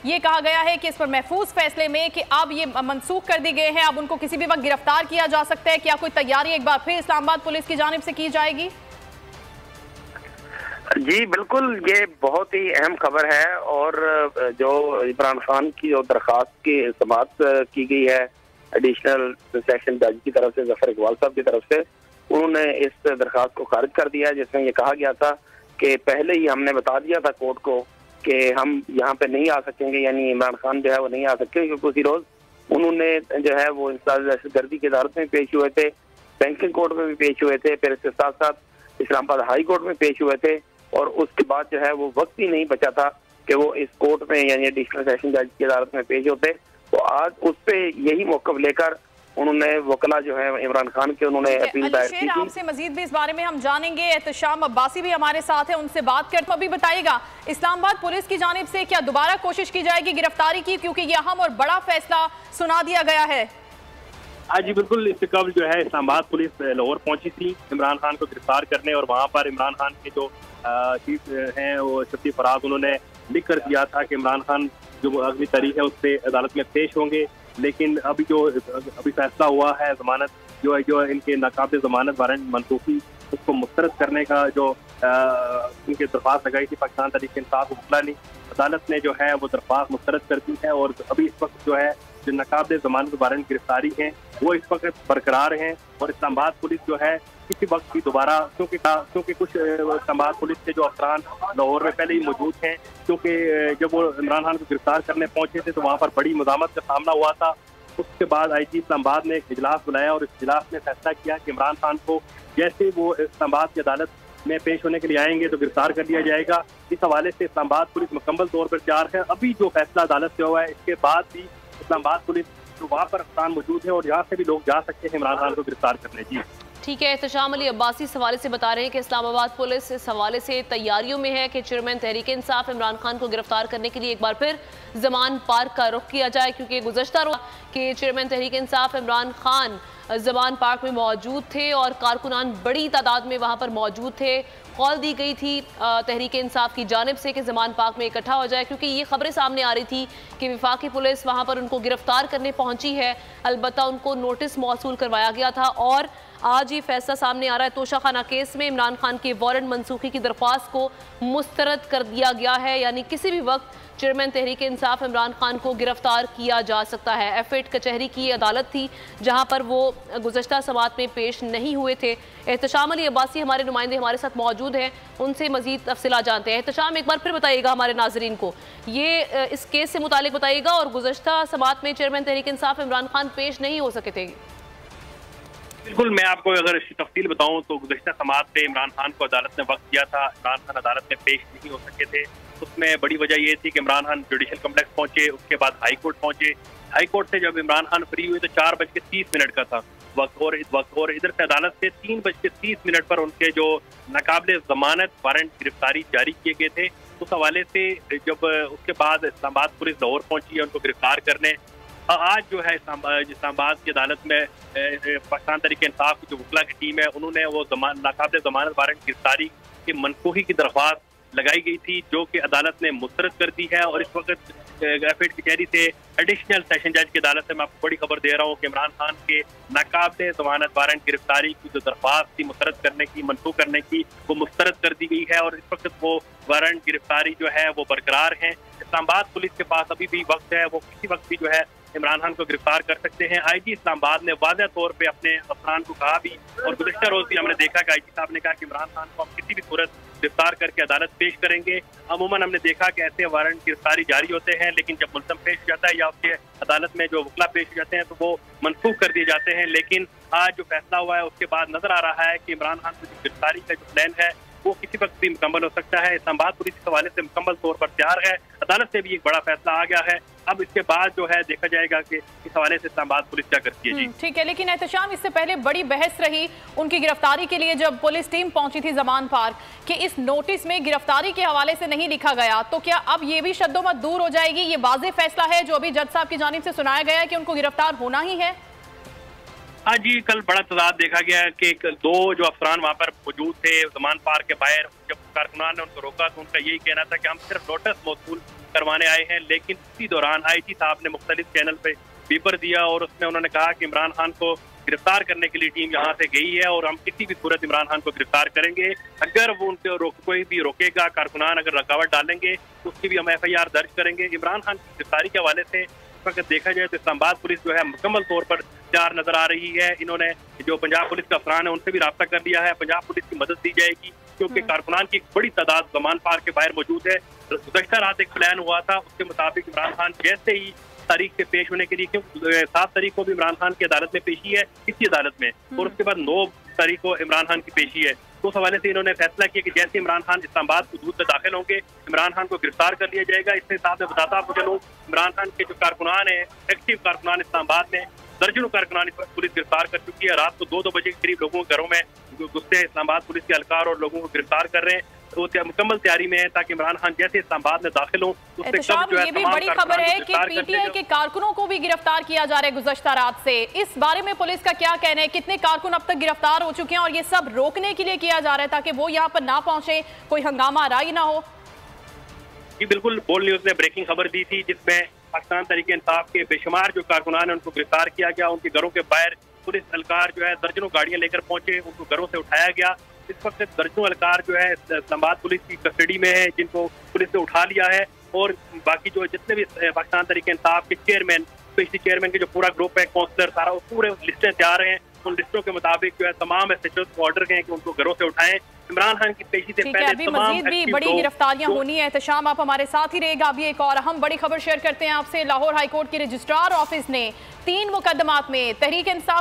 ये कहा गया है कि इस पर महफूज फैसले में कि अब ये मनसूख कर दी गए हैं, अब उनको किसी भी वक्त गिरफ्तार किया जा सकता है। क्या कोई तैयारी एक बार फिर इस्लामाबाद पुलिस की जानिब से की जाएगी? जी बिल्कुल, ये बहुत ही अहम खबर है। और जो इमरान खान की जो दरख्वास्त की समाअत की गई है एडिशनल सेशन जज की तरफ से, जफर इकबाल साहब की तरफ से, उन्होंने इस दरख्वास्त को खारिज कर दिया, जिसमें ये कहा गया था कि पहले ही हमने बता दिया था कोर्ट को कि हम यहाँ पे नहीं आ सकेंगे, यानी इमरान खान जो है वो नहीं आ सकते, क्योंकि उसी रोज उन्होंने जो है वो इंसदाद दहशतगर्दी की अदालत में पेश हुए थे, बैंकिंग कोर्ट में भी पेश हुए थे, फिर इसके साथ साथ इस्लामाबाद हाई कोर्ट में पेश हुए थे। और उसके बाद जो है वो वक्त ही नहीं बचा था कि वो इस कोर्ट में यानी एडिशनल सेशन जज की अदालत में पेश होते। तो आज उस पे यही मौक़िफ़ लेकर उन्होंने वकला जो है इमरान खान के उन्होंने अपील दायर की थी। आपसे मजीद भी इस बारे में हम जानेंगे। एहतशाम अब्बासी भी हमारे साथ है, उनसे बात करते। अभी बताइएगा, इस्लामाबाद पुलिस की जानिब से क्या दोबारा कोशिश की जाएगी गिरफ्तारी की, क्योंकि ये अहम और बड़ा फैसला सुना दिया गया है? हाँ जी बिल्कुल, इससे कबल जो है इस्लामाबाद पुलिस लाहौर पहुंची थी इमरान खान को गिरफ्तार करने, और वहाँ पर इमरान खान के जो चीफ हैं वो शफी फराज, उन्होंने लिख कर दिया था कि इमरान खान जो अगली तारीख है उससे अदालत में पेश होंगे। लेकिन अभी फैसला हुआ है जमानत जो इनके नाकाबिल जमानत वारंट मनसूखी उसको मुस्तरद करने का जो उनकी दरख्वास्त लगाई थी पाकिस्तान तहरीक इंसाफ वकला ने, अदालत ने जो है वो दरख्वास्त मुस्तरद कर दी है। और अभी इस वक्त जो है जो नाकाबिल जमानत वारंट गिरफ्तारी हैं वो इस वक्त बरकरार हैं। और इस्लामाबाद पुलिस जो है किसी वक्त भी दोबारा, क्योंकि कुछ इस्लामाबाद पुलिस के जो अफसरान लाहौर में पहले ही मौजूद हैं, क्योंकि जब वो इमरान खान को गिरफ्तार करने पहुंचे थे तो वहाँ पर बड़ी मुज़ामत का सामना हुआ था। उसके बाद IG इस्लामाबाद ने एक इजलास बुलाया और इस इजलास में फैसला किया कि इमरान खान को जैसे वो इस्लामाबाद की अदालत में पेश होने के लिए आएंगे तो गिरफ्तार कर लिया जाएगा। इस हवाले से इस्लामाबाद पुलिस मुकम्मल तौर पर तैयार है। अभी जो फैसला अदालत से हुआ है इसके बाद भी इस्लामाबाद पुलिस जो वहाँ पर अफसरान मौजूद है और यहाँ से भी लोग जा सकते हैं इमरान खान को गिरफ्तार करने। जी ठीक है, एहतशाम अली अब्बासी इस हवाले से बता रहे हैं कि इस्लामाबाद पुलिस इस हवाले से तैयारियों में है कि चेयरमैन तहरीक इंसाफ इमरान खान को गिरफ्तार करने के लिए एक बार फिर जमान पार्क का रुख किया जाए, क्योंकि गुज़श्ता रोज़ के चेयरमैन तहरीक इंसाफ इमरान खान जमान पार्क में मौजूद थे और कारकुनान बड़ी तादाद में वहाँ पर मौजूद थे। कॉल दी गई थी तहरीक इंसाफ की जानिब से कि जमान पार्क में इकट्ठा हो जाए, क्योंकि ये खबरें सामने आ रही थी कि वफाकी पुलिस वहाँ पर उनको गिरफ्तार करने पहुँची है, अलबत्ता उनको नोटिस मौसूल करवाया गया था। और आज ये फैसला सामने आ रहा है, तोशाखाना केस में इमरान खान के वारंट मनसूखी की दरख्वास्त को मुस्तरद कर दिया गया है, यानी किसी भी वक्त चेयरमैन तहरीक इंसाफ इमरान खान को गिरफ्तार किया जा सकता है। F8 कचहरी की अदालत थी जहां पर वो गुज़श्ता समाअत में पेश नहीं हुए थे। एहतशाम अली अब्बासी हमारे नुमाइंदे हमारे साथ मौजूद हैं, उनसे मजीद तफसीलात जानते हैं। एहतशाम, एक बार फिर बताइएगा हमारे नाजरीन को, ये इस केस से मुतालिक बताइएगा, और गुज़श्ता समाअत में चेयरमैन तहरीक इंसाफ इमरान खान पेश नहीं हो सके थे। बिल्कुल, मैं आपको अगर इसकी तफसील बताऊं तो गुज़श्ता समाअत पे इमरान खान को अदालत ने वक्त दिया था, इमरान खान अदालत में पेश नहीं हो सके थे। उसमें बड़ी वजह ये थी कि इमरान खान जुडिशल कम्प्लेक्स पहुंचे, उसके बाद हाई कोर्ट पहुंचे। हाई कोर्ट से जब इमरान खान फ्री हुए तो 4:30 का था वक्त, और इधर से अदालत से 3:30 पर उनके जो नाकाबिल जमानत वारंट गिरफ्तारी जारी किए गए थे। उस हवाले से जब उसके बाद इस्लामाबाद पुलिस लाहौर पहुंची है उनको गिरफ्तार करने, आज जो है इस्लामाबाद की अदालत में पाकिस्तान तहरीक इंसाफ की जो वकला की टीम है उन्होंने वो नाकाबिल जमानत वारंट गिरफ्तारी की मनसूखी की दरख्वास्त लगाई गई थी, जो कि अदालत ने मुस्तरद कर दी है। और इस वक्त F8 कचहरी से एडिशनल सेशन जज की अदालत से मैं आपको बड़ी खबर दे रहा हूँ कि इमरान खान के नाकाबिल जमानत वारंट गिरफ्तारी की जो दरख्वास्त थी मुस्तरद करने की, मनसूख करने की, वो मुस्तरद कर दी गई है। और इस वक्त वो वारंट गिरफ्तारी जो है वो बरकरार है। इस्लामाबाद पुलिस के पास अभी भी वक्त है, वो किसी वक्त भी जो है इमरान खान को गिरफ्तार कर सकते हैं। IG इस्लामाबाद ने वाज़ह तौर पे अपने अफसरान को कहा भी, और गुज़श्ता रोज भी हमने देखा कि IG साहब ने कहा कि इमरान खान को हम किसी भी सूरत गिरफ्तार करके अदालत पेश करेंगे। अमूमन हमने देखा कि ऐसे वारंट गिरफ्तारी जारी होते हैं, लेकिन जब मुल्ज़म पेश हो जाता है या उसके अदालत में जो वकला पेश हो जाते हैं तो वो मनसूख कर दिए जाते हैं। लेकिन आज जो फैसला हुआ है उसके बाद नजर आ रहा है कि इमरान खान की गिरफ्तारी का जो प्लान है वो किसी वक्त भी मुकम्मल हो सकता है। इस्लामाबाद पुलिस के हवाले से मुकम्मल तौर पर तैयार है, अदालत से भी एक बड़ा फैसला आ गया है। अब इसके बाद जो है देखा जाएगा कि इस हवाले से इस्लामाबाद पुलिस क्या करती है। जी ठीक है, लेकिन एहतशाम, इससे पहले बड़ी बहस रही उनकी गिरफ्तारी के लिए जब पुलिस टीम पहुंची थी जमान पार्क कि इस नोटिस में गिरफ्तारी के हवाले से नहीं लिखा गया, तो क्या अब ये भी शद्दोमत दूर हो जाएगी? ये वाज़ेह फैसला है जो अभी जज साहब की जानिब से सुनाया गया है कि उनको गिरफ्तार होना ही है। हाँ जी, कल बड़ा तजाद देखा गया कि दो जो अफसरान वहाँ पर मौजूद थे जमान पार्क के बाहर, जब कारकुनान ने उनको रोका तो उनका यही कहना था कि हम सिर्फ नोटिस मौसूल करवाने आए हैं। लेकिन इसी दौरान आईजी साहब ने मुख्तलिफ चैनल पे पेपर दिया और उसमें उन्होंने कहा कि इमरान खान को गिरफ्तार करने के लिए टीम यहाँ से गई है और हम किसी भी सूरत इमरान खान को गिरफ्तार करेंगे। अगर वो उनके कोई भी रोकेगा, कारकुनान अगर रुकावट डालेंगे तो उसकी भी हम FIR दर्ज करेंगे। इमरान खान की गिरफ्तारी के हवाले से अगर देखा जाए तो इस्लामाबाद पुलिस जो है मुकम्मल तौर पर तैयार नजर आ रही है। इन्होंने जो पंजाब पुलिस का अफसरान है उनसे भी राब्ता कर लिया है। पंजाब पुलिस की मदद दी जाएगी क्योंकि कारकुनान की एक बड़ी तादाद जमान पार्क के बाहर मौजूद है। गुज़श्ता रात एक प्लान हुआ था, उसके मुताबिक इमरान खान जैसे ही तारीख से पेश होने के लिए, क्योंकि 7 तारीख को भी इमरान खान की अदालत में पेशी है इसी अदालत में, और उसके बाद 9 तारीख को इमरान खान की पेशी है। तो उस हवाले से इन्होंने फैसला किया कि जैसे इमरान खान इस्लामाबाद हदूद में दाखिल होंगे इमरान खान को गिरफ्तार कर लिया जाएगा। इसके साथ में बताता आपको चलूँ, इमरान खान के जो कारकुनान है, एक्टिव कारकुनान इस्लामाबाद में दर्जनों कारकुनान पुलिस गिरफ्तार कर चुकी है। रात को 2-2 बजे के करीब लोगों के घरों में घुसते हैं इस्लामाबाद पुलिस के एहलकार और लोगों को गिरफ्तार कर रहे हैं। तो मुकम्मल तैयारी में है ताकि इमरान खान जैसे इस्लामाबाद में दाखिल हो उससे कब जो है ये भी बड़ी खबर है कि PTI के कारकुनों को भी गिरफ्तार किया जा रहा है गुज़श्ता रात से। इस बारे में पुलिस का क्या कहना है? कितने कारकुन अब तक गिरफ्तार हो चुके हैं और ये सब रोकने के लिए किया जा रहा है ताकि वो यहाँ पर ना पहुंचे, कोई हंगामा राई ना हो? जी बिल्कुल, बोल न्यूज ने ब्रेकिंग खबर दी थी जिसमें पाकिस्तान तहरीक इंसाफ के बेशुमार जो कारकुनान है उनको गिरफ्तार किया गया। उनके घरों के बाहर पुलिस एहलकार जो है दर्जनों गाड़ियां लेकर पहुंचे, उनको घरों से उठाया गया। इस वक्त दर्जनों एहलकार जो है इस्लामाबाद पुलिस की कस्टडी में है जिनको पुलिस ने उठा लिया है। और बाकी जो जितने भी पाकिस्तान तहरीक इंसाफ के चेयरमैन, स्पेशली चेयरमैन के जो पूरा ग्रुप है, काउंसलर, सारा वो पूरे लिस्टें तैयार हैं। उन लिस्टों के मुताबिक जो है तमाम SHOs को ऑर्डर हैं कि उनको घरों से उठाएं। इमरान खान की पेशी से पहले अभी मजीद भी बड़ी गिरफ्तारियां होनी है। एहतशाम आप हमारे साथ ही रहेगा। अभी एक और अहम बड़ी खबर शेयर करते हैं आपसे। लाहौर हाईकोर्ट के रजिस्ट्रार ऑफिस ने 3 मुकदमात में तहरीक इंसाफ